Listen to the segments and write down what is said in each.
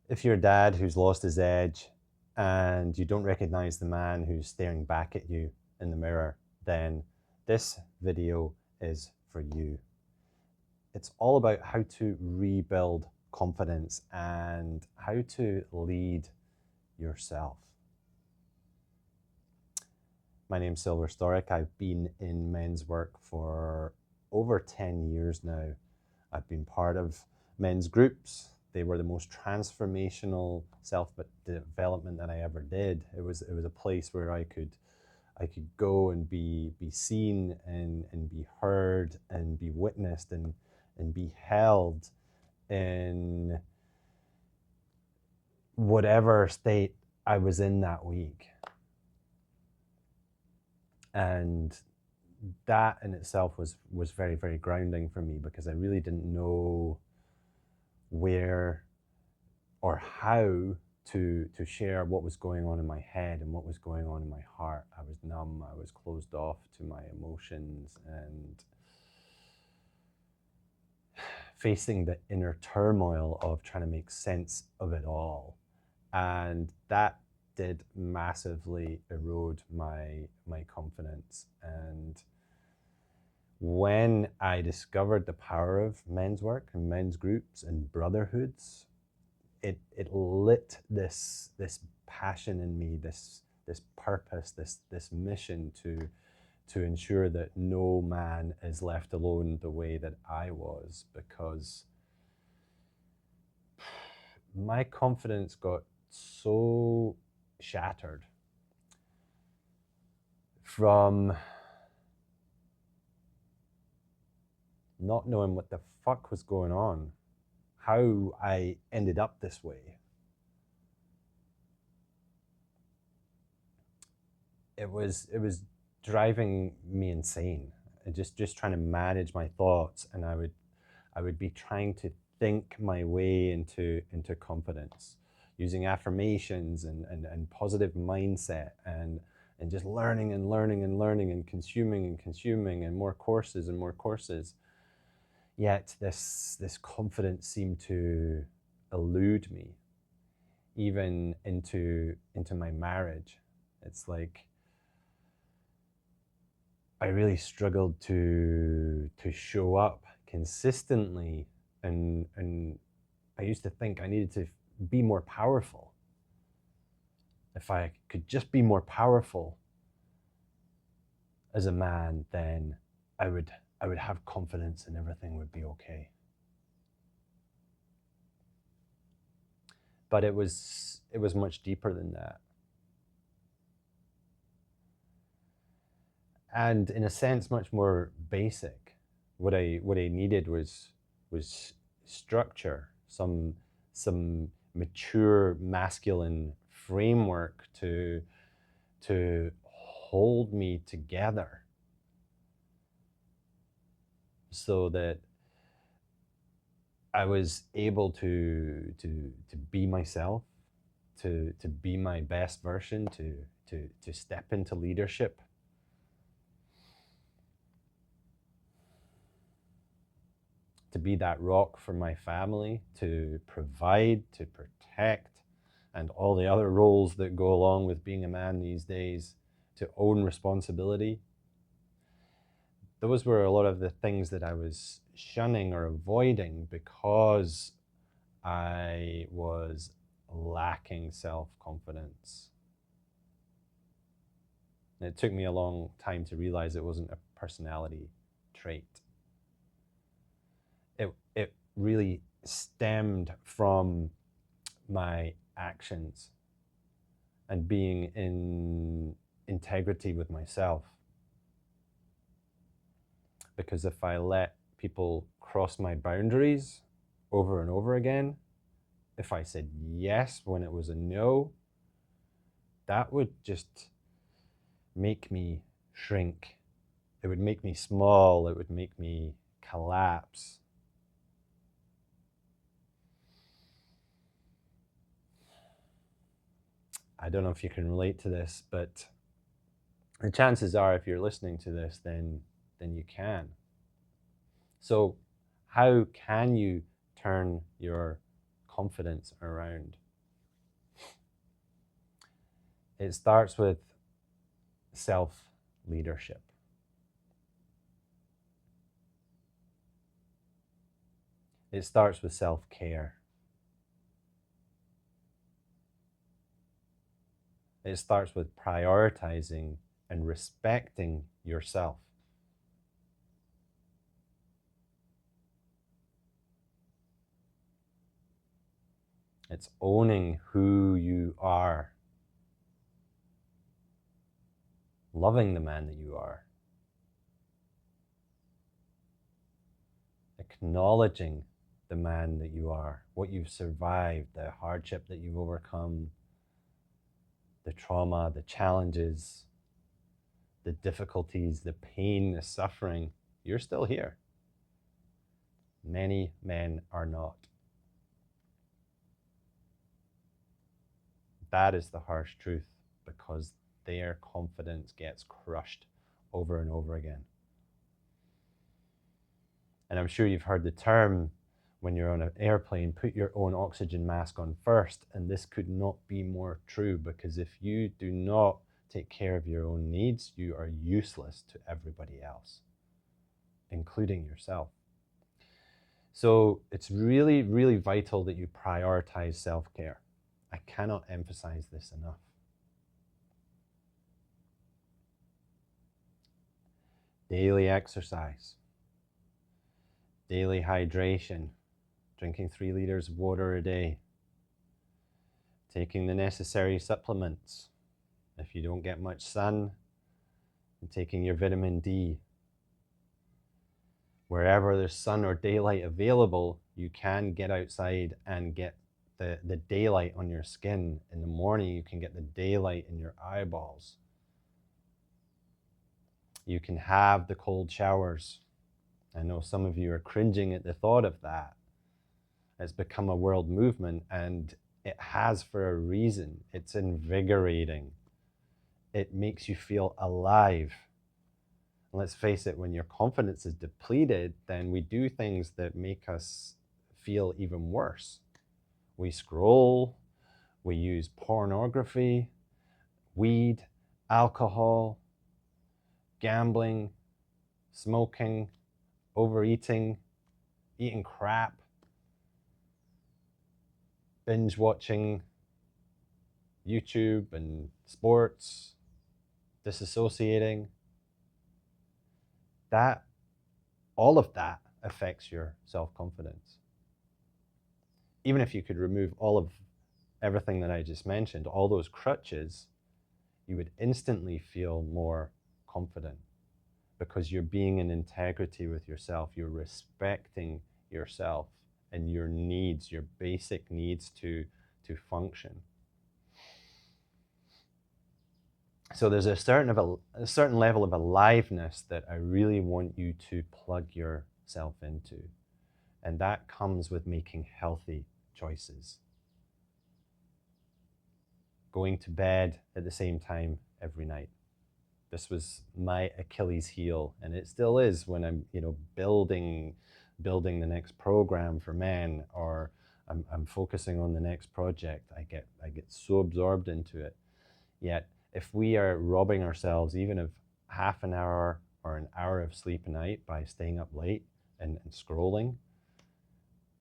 If you're a dad who's lost his edge and you don't recognize the man who's staring back at you in the mirror, then this video is for you. It's all about how to rebuild confidence and how to lead yourself. My name's Storic. I've been in men's work for over 10 years now. I've been part of men's groups. They were the most transformational self-development that I ever did. It was a place where I could go and be seen and be heard and be witnessed and be held in whatever state I was in that week. And that in itself was very, very grounding for me, because I really didn't know where or how to share what was going on in my head and what was going on in my heart. I was numb, I was closed off to my emotions, and facing the inner turmoil of trying to make sense of it all. And that did massively erode my confidence. And when I discovered the power of men's work and men's groups and brotherhoods, it lit this passion in me, this purpose, this mission to ensure that no man is left alone the way that I was, because my confidence got so shattered from not knowing what the fuck was going on, how I ended up this way. It was driving me insane. And just trying to manage my thoughts, and I would be trying to think my way into confidence, using affirmations and positive mindset, and just learning and learning and learning and consuming and more courses and more courses. Yet this confidence seemed to elude me, even into my marriage. It's like I really struggled to show up consistently, and I used to think I needed to be more powerful. If I could just be more powerful as a man, then I would have confidence and everything would be okay. But it was much deeper than that. And in a sense, much more basic. What I needed was structure, some mature masculine framework to hold me together, so that I was able to be myself, to be my best version, to step into leadership. To be that rock for my family, to provide, to protect, and all the other roles that go along with being a man these days, to own responsibility. Those were a lot of the things that I was shunning or avoiding because I was lacking self-confidence. And it took me a long time to realize it wasn't a personality trait. It really stemmed from my actions and being in integrity with myself. Because if I let people cross my boundaries over and over again, if I said yes when it was a no, that would just make me shrink. It would make me small. It would make me collapse. I don't know if you can relate to this, but the chances are, if you're listening to this, then you can. So how can you turn your confidence around. It starts with self-leadership. It starts with self-care. It starts with prioritizing and respecting yourself. It's owning who you are, loving the man that you are, acknowledging the man that you are, what you've survived, the hardship that you've overcome, the trauma, the challenges, the difficulties, the pain, the suffering. You're still here. Many men are not. That is the harsh truth, because their confidence gets crushed over and over again. And I'm sure you've heard the term, when you're on an airplane, put your own oxygen mask on first. And this could not be more true, because if you do not take care of your own needs, you are useless to everybody else, including yourself. So it's really, really vital that you prioritize self-care. I cannot emphasize this enough. Daily exercise, daily hydration, drinking 3 liters of water a day, taking the necessary supplements. If you don't get much sun, taking your vitamin D. Wherever there's sun or daylight available, you can get outside and get the daylight on your skin. In the morning, you can get the daylight in your eyeballs. You can have the cold showers. I know some of you are cringing at the thought of that. It's become a world movement, and it has for a reason. It's invigorating. It makes you feel alive. And let's face it, when your confidence is depleted, then we do things that make us feel even worse. We scroll, we use pornography, weed, alcohol, gambling, smoking, overeating, eating crap, binge watching YouTube and sports, disassociating. All of that affects your self-confidence. Even if you could remove everything that I just mentioned, all those crutches, you would instantly feel more confident, because you're being in integrity with yourself. You're respecting yourself and your needs, your basic needs to function. So there's a certain level of aliveness that I really want you to plug yourself into. And that comes with making healthy choices. Going to bed at the same time every night. This was my Achilles heel, and it still is when I'm, building the next program for men, or I'm focusing on the next project. I get so absorbed into it. Yet, if we are robbing ourselves even of half an hour or an hour of sleep a night by staying up late and scrolling,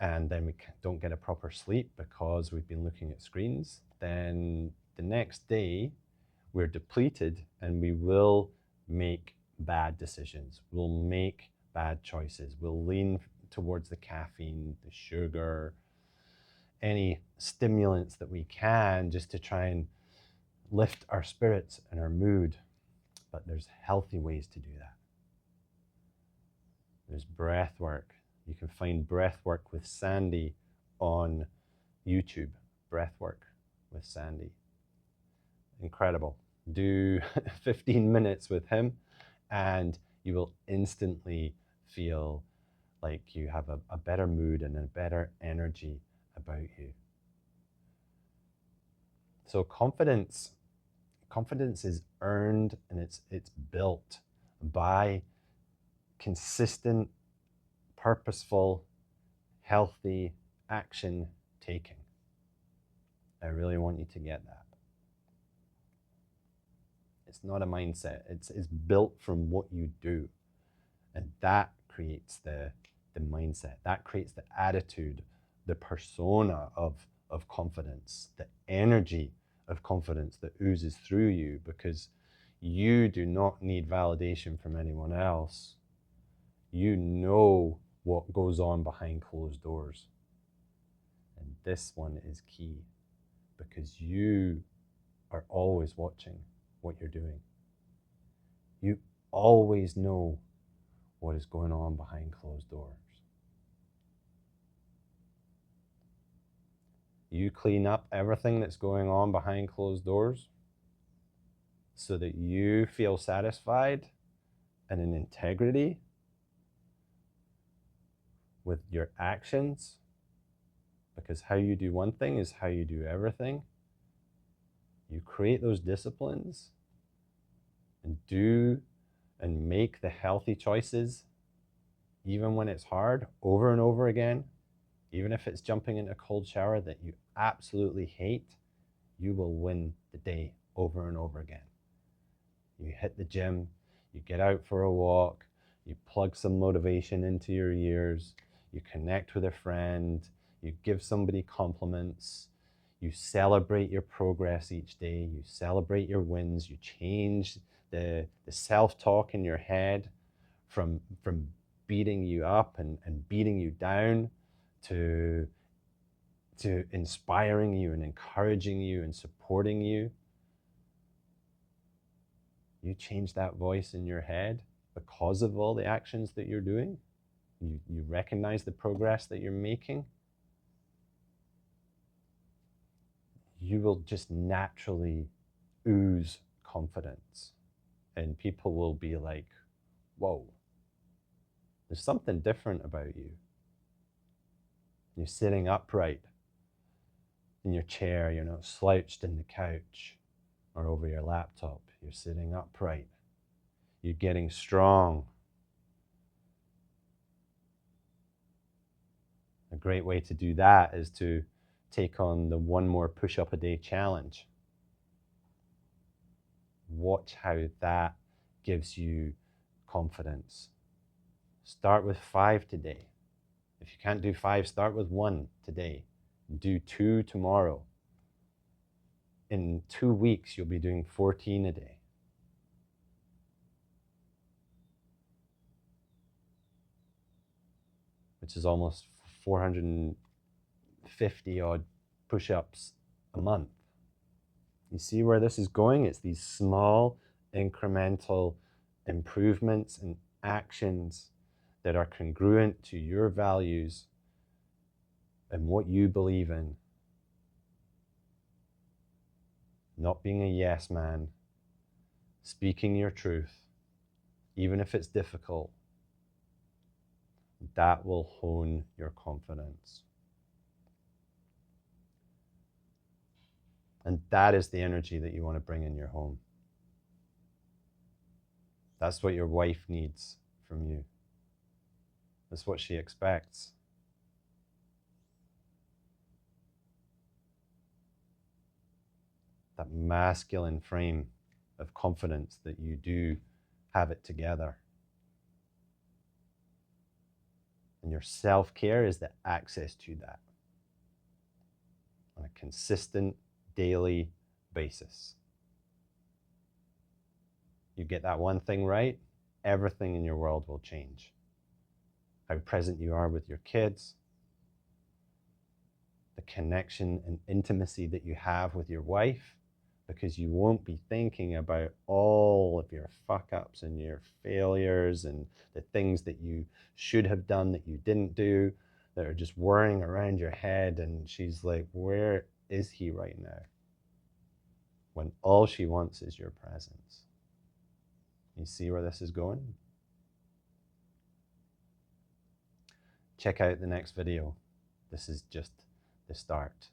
and then we don't get a proper sleep because we've been looking at screens, then the next day we're depleted, and we will make bad decisions. We'll make bad choices. We'll lean towards the caffeine, the sugar, any stimulants that we can, just to try and lift our spirits and our mood. But there's healthy ways to do that. There's breath work. You can find breath work with Sandy on YouTube. Breath work with Sandy. Incredible. Do 15 minutes with him, and you will instantly feel like you have a better mood and a better energy about you. So confidence is earned, and it's built by consistent, purposeful, healthy action taking. I really want you to get that. It's not a mindset. It's built from what you do. And that creates the mindset. That creates the attitude, the persona of confidence, the energy of confidence that oozes through you, because you do not need validation from anyone else. You know what goes on behind closed doors. And this one is key, because you are always watching what you're doing. You always know what is going on behind closed doors. You clean up everything that's going on behind closed doors so that you feel satisfied and in integrity with your actions, because how you do one thing is how you do everything. You create those disciplines and do and make the healthy choices, even when it's hard, over and over again. Even if it's jumping into a cold shower that you absolutely hate, you will win the day over and over again. You hit the gym, you get out for a walk, you plug some motivation into your ears, you connect with a friend, you give somebody compliments, you celebrate your progress each day, you celebrate your wins, you change the self-talk in your head from beating you up and beating you down to inspiring you and encouraging you and supporting you. You change that voice in your head because of all the actions that you're doing. You recognize the progress that you're making. You will just naturally ooze confidence. And people will be like, whoa, there's something different about you. You're sitting upright in your chair, you're not slouched in the couch or over your laptop. You're sitting upright. You're getting strong. A great way to do that is to take on the 1 more push-up a day challenge. Watch how that gives you confidence. Start with 5 today. If you can't do 5, start with 1 today. Do 2 tomorrow. In 2 weeks, you'll be doing 14 a day. Which is almost 450 odd push-ups a month. You see where this is going? It's these small incremental improvements and actions that are congruent to your values and what you believe in. Not being a yes man, speaking your truth, even if it's difficult. That will hone your confidence. And that is the energy that you want to bring in your home. That's what your wife needs from you. That's what she expects. That masculine frame of confidence that you do have it together. And your self-care is the access to that on a consistent daily basis. You get that one thing right, everything in your world will change. How present you are with your kids, the connection and intimacy that you have with your wife, because you won't be thinking about all of your fuck-ups and your failures and the things that you should have done that you didn't do, that are just whirring around your head. And she's like, where is he right now? When all she wants is your presence. You see where this is going? Check out the next video. This is just the start.